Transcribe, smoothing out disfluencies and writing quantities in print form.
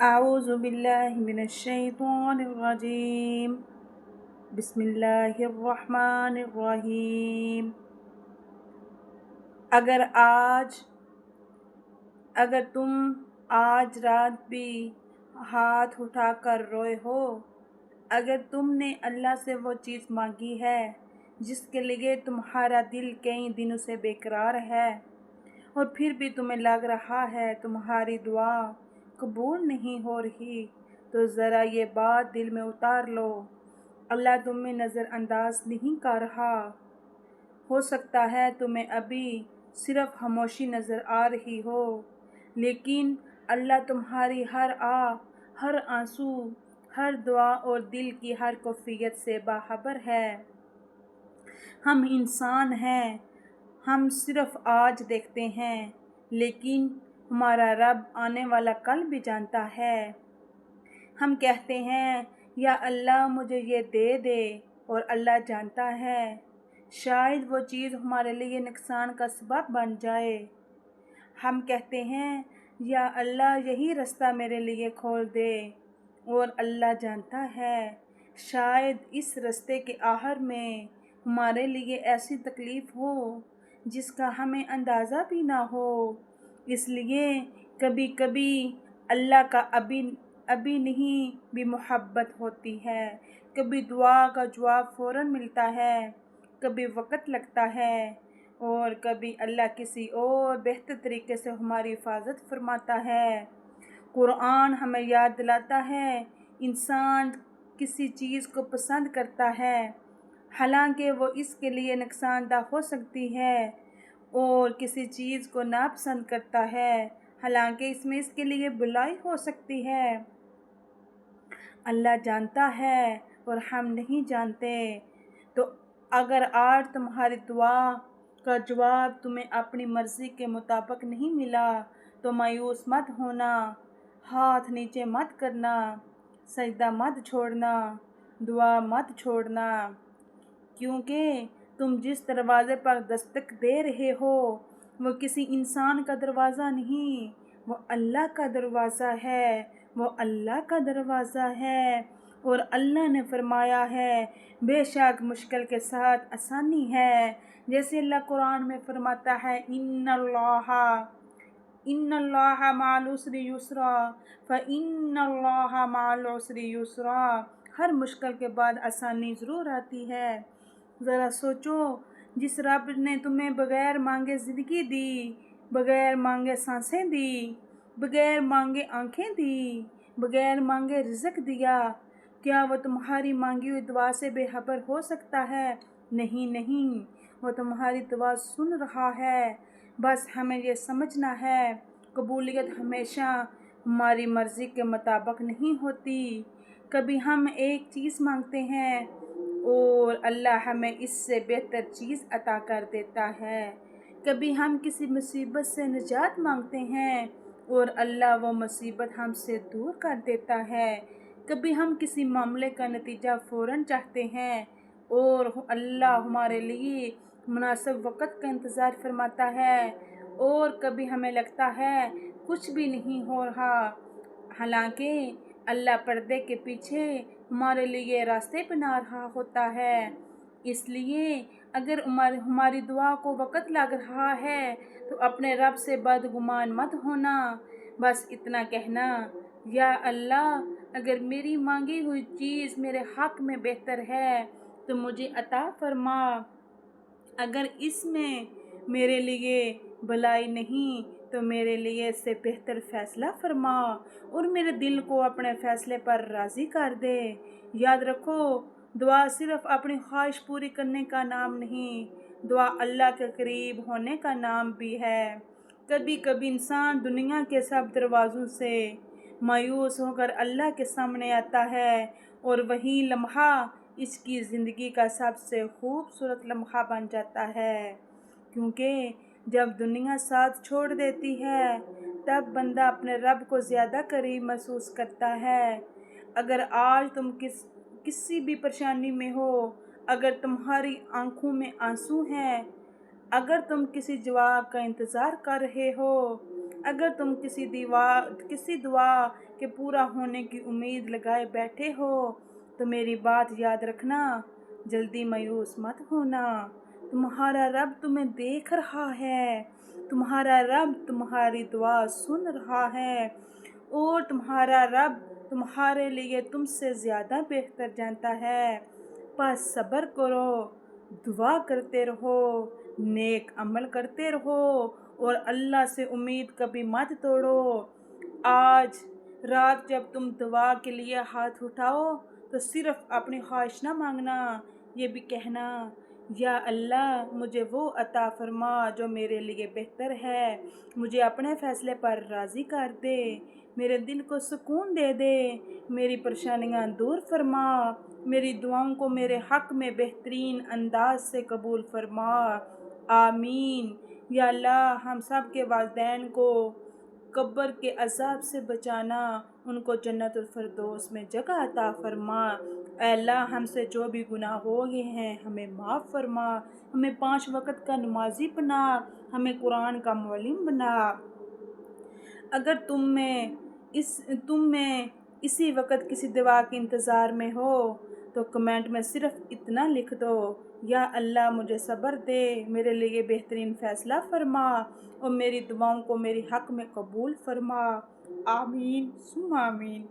اعوذ باللہ من الشیطان الرجیم بسم اللہ الرحمن الرحیم۔ اگر آج اگر تم آج رات بھی ہاتھ اٹھا کر روئے ہو، اگر تم نے اللہ سے وہ چیز مانگی ہے جس کے لیے تمہارا دل کئی دنوں سے بے قرار ہے، اور پھر بھی تمہیں لگ رہا ہے تمہاری دعا قبول نہیں ہو رہی، تو ذرا یہ بات دل میں اتار لو، اللہ تمہیں نظر انداز نہیں کر رہا۔ ہو سکتا ہے تمہیں ابھی صرف خاموشی نظر آ رہی ہو، لیکن اللہ تمہاری ہر ہر آنسو، ہر دعا اور دل کی ہر کیفیت سے باخبر ہے۔ ہم انسان ہیں، ہم صرف آج دیکھتے ہیں، لیکن ہمارا رب آنے والا کل بھی جانتا ہے۔ ہم کہتے ہیں یا اللہ مجھے یہ دے دے، اور اللہ جانتا ہے شاید وہ چیز ہمارے لیے نقصان کا سبب بن جائے۔ ہم کہتے ہیں یا اللہ یہی رستہ میرے لیے کھول دے، اور اللہ جانتا ہے شاید اس رستے کے آخر میں ہمارے لیے ایسی تکلیف ہو جس کا ہمیں اندازہ بھی نہ ہو۔ اس لیے کبھی کبھی اللہ کا ابھی نہیں بھی محبت ہوتی ہے، کبھی دعا کا جواب فوراً ملتا ہے، کبھی وقت لگتا ہے، اور کبھی اللہ کسی اور بہتر طریقے سے ہماری حفاظت فرماتا ہے۔ قرآن ہمیں یاد دلاتا ہے انسان کسی چیز کو پسند کرتا ہے حالانکہ وہ اس کے لیے نقصان دہ ہو سکتی ہے، اور کسی چیز کو ناپسند کرتا ہے حالانکہ اس کے لیے بلائی ہو سکتی ہے۔ اللہ جانتا ہے اور ہم نہیں جانتے۔ تو اگر آج تمہاری دعا کا جواب تمہیں اپنی مرضی کے مطابق نہیں ملا تو مایوس مت ہونا، ہاتھ نیچے مت کرنا، سجدہ مت چھوڑنا، دعا مت چھوڑنا، کیونکہ تم جس دروازے پر دستک دے رہے ہو وہ کسی انسان کا دروازہ نہیں، وہ اللہ کا دروازہ ہے، وہ اللہ کا دروازہ ہے۔ اور اللہ نے فرمایا ہے بے شک مشکل کے ساتھ آسانی ہے، جیسے اللہ قرآن میں فرماتا ہے ان اللہ مع العسر یسرا فان اللہ مع العسر یسرا۔ ہر مشکل کے بعد آسانی ضرور آتی ہے۔ ذرا سوچو، جس رب نے تمہیں بغیر مانگے زندگی دی، بغیر مانگے سانسیں دی، بغیر مانگے آنکھیں دی، بغیر مانگے رزق دیا، کیا وہ تمہاری مانگی ہوئی دعا سے بے خبر ہو سکتا ہے؟ نہیں، وہ تمہاری دعا سن رہا ہے۔ بس ہمیں یہ سمجھنا ہے قبولیت ہمیشہ ہماری مرضی کے مطابق نہیں ہوتی۔ کبھی ہم ایک چیز مانگتے ہیں اور اللہ ہمیں اس سے بہتر چیز عطا کر دیتا ہے، کبھی ہم کسی مصیبت سے نجات مانگتے ہیں اور اللہ وہ مصیبت ہم سے دور کر دیتا ہے، کبھی ہم کسی معاملے کا نتیجہ فوراً چاہتے ہیں اور اللہ ہمارے لیے مناسب وقت کا انتظار فرماتا ہے، اور کبھی ہمیں لگتا ہے کچھ بھی نہیں ہو رہا، حالانکہ اللہ پردے کے پیچھے ہمارے لیے راستے بنا رہا ہوتا ہے۔ اس لیے اگر ہماری دعا کو وقت لگ رہا ہے تو اپنے رب سے بدگمان مت ہونا، بس اتنا کہنا یا اللہ اگر میری مانگی ہوئی چیز میرے حق میں بہتر ہے تو مجھے عطا فرما، اگر اس میں میرے لیے بھلائی نہیں تو میرے لیے اس سے بہتر فیصلہ فرما، اور میرے دل کو اپنے فیصلے پر راضی کر دے۔ یاد رکھو، دعا صرف اپنی خواہش پوری کرنے کا نام نہیں، دعا اللہ کے قریب ہونے کا نام بھی ہے۔ کبھی کبھی انسان دنیا کے سب دروازوں سے مایوس ہو کر اللہ کے سامنے آتا ہے، اور وہی لمحہ اس کی زندگی کا سب سے خوبصورت لمحہ بن جاتا ہے، کیونکہ جب دنیا ساتھ چھوڑ دیتی ہے تب بندہ اپنے رب کو زیادہ قریب محسوس کرتا ہے۔ اگر آج تم کسی بھی پریشانی میں ہو، اگر تمہاری آنکھوں میں آنسو ہیں، اگر تم کسی جواب کا انتظار کر رہے ہو، اگر تم کسی دعا کے پورا ہونے کی امید لگائے بیٹھے ہو تو میری بات یاد رکھنا، جلدی مایوس مت ہونا۔ تمہارا رب تمہیں دیکھ رہا ہے، تمہارا رب تمہاری دعا سن رہا ہے، اور تمہارا رب تمہارے لیے تم سے زیادہ بہتر جانتا ہے۔ بس صبر کرو، دعا کرتے رہو، نیک عمل کرتے رہو، اور اللہ سے امید کبھی مت توڑو۔ آج رات جب تم دعا کے لیے ہاتھ اٹھاؤ تو صرف اپنی خواہش نہ مانگنا، یہ بھی کہنا، یا اللہ مجھے وہ عطا فرما جو میرے لیے بہتر ہے، مجھے اپنے فیصلے پر راضی کر دے، میرے دل کو سکون دے دے، میری پریشانیاں دور فرما، میری دعاؤں کو میرے حق میں بہترین انداز سے قبول فرما۔ آمین۔ یا اللہ ہم سب کے والدین کو قبر کے عذاب سے بچانا، ان کو جنت الفردوس میں جگہ عطا فرما۔ اے اللہ ہم سے جو بھی گناہ ہو گئے ہیں ہمیں معاف فرما، ہمیں 5 وقت کا نمازی بنا، ہمیں قرآن کا معلم بنا۔ اگر تم میں اسی وقت کسی دعا کے انتظار میں ہو تو کمنٹ میں صرف اتنا لکھ دو، یا اللہ مجھے صبر دے، میرے لیے بہترین فیصلہ فرما، اور میری دعاؤں کو میری حق میں قبول فرما۔ آمین ثم آمین۔